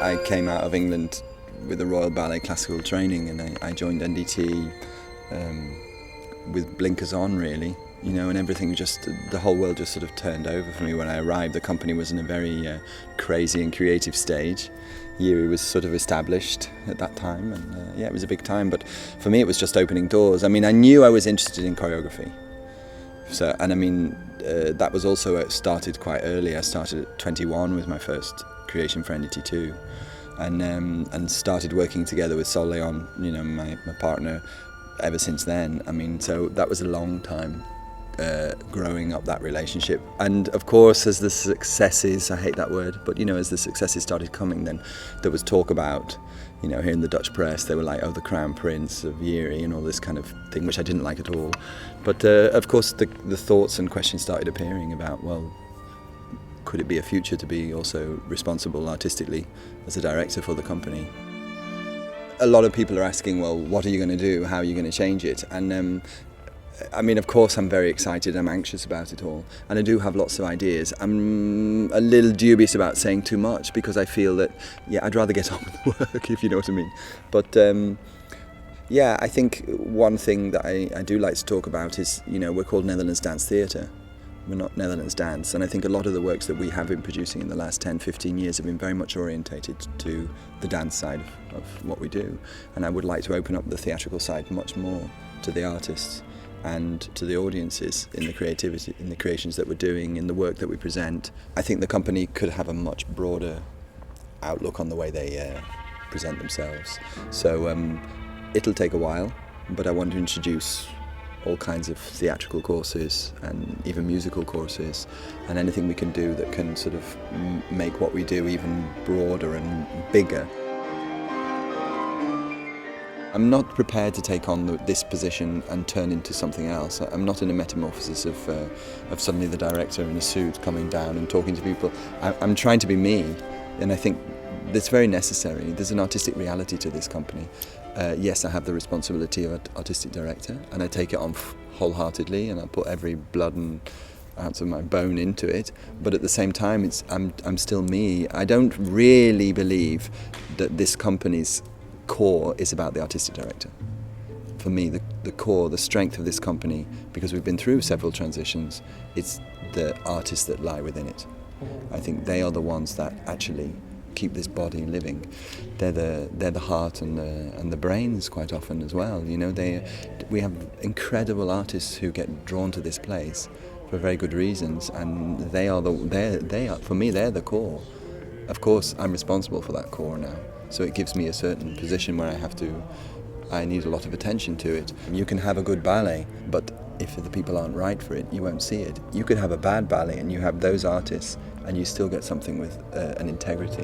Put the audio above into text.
I came out of England with the Royal Ballet classical training, and I joined NDT with blinkers on, really, and everything the whole world just sort of turned over for me when I arrived. The company was in a very crazy and creative stage. Jiri was sort of established at that time, and it was a big time, but for me it was just opening doors. I mean, I knew I was interested in choreography. So, and I mean, that was also started quite early. I started at 21 with my first creation for NDT2, and started working together with León, my partner, ever since then. I mean, so that was a long time growing up that relationship. And of course, as the successes, I hate that word, but as the successes started coming, then there was talk about, here in the Dutch press, they were like, oh, the Crown Prince of Jiri and all this kind of thing, which I didn't like at all. But of course, the thoughts and questions started appearing about, well, could it be a future to be also responsible artistically as a director for the company? A lot of people are asking, well, what are you going to do? How are you going to change it? And I mean, of course, I'm very excited. I'm anxious about it all. And I do have lots of ideas. I'm a little dubious about saying too much because I feel that, I'd rather get on with the work, if you know what I mean. But I think one thing that I do like to talk about is, we're called Netherlands Dance Theatre. We're not Netherlands Dance. And I think a lot of the works that we have been producing in the last 10, 15 years have been very much orientated to the dance side of what we do. And I would like to open up the theatrical side much more to the artists and to the audiences in the creativity, in the creations that we're doing, in the work that we present. I think the company could have a much broader outlook on the way they present themselves. So it'll take a while, but I want to introduce all kinds of theatrical courses and even musical courses, and anything we can do that can sort of make what we do even broader and bigger. I'm not prepared to take on this position and turn into something else. I'm not in a metamorphosis of suddenly the director in a suit coming down and talking to people. I'm trying to be me, and I think that's very necessary. There's an artistic reality to this company. Yes, I have the responsibility of an artistic director, and I take it on wholeheartedly, and I put every blood and ounce of my bone into it. But at the same time, I'm still me. I don't really believe that this company's core is about the artistic director. For me, the core, the strength of this company, because we've been through several transitions, it's the artists that lie within it. I think they are the ones that actually keep this body living. They're the heart and the brains quite often as well. We have incredible artists who get drawn to this place for very good reasons, and they are for me, they're the core. Of course, I'm responsible for that core now. So it gives me a certain position where I need a lot of attention to it. You can have a good ballet, but if the people aren't right for it, you won't see it. You could have a bad ballet and you have those artists and you still get something with an integrity.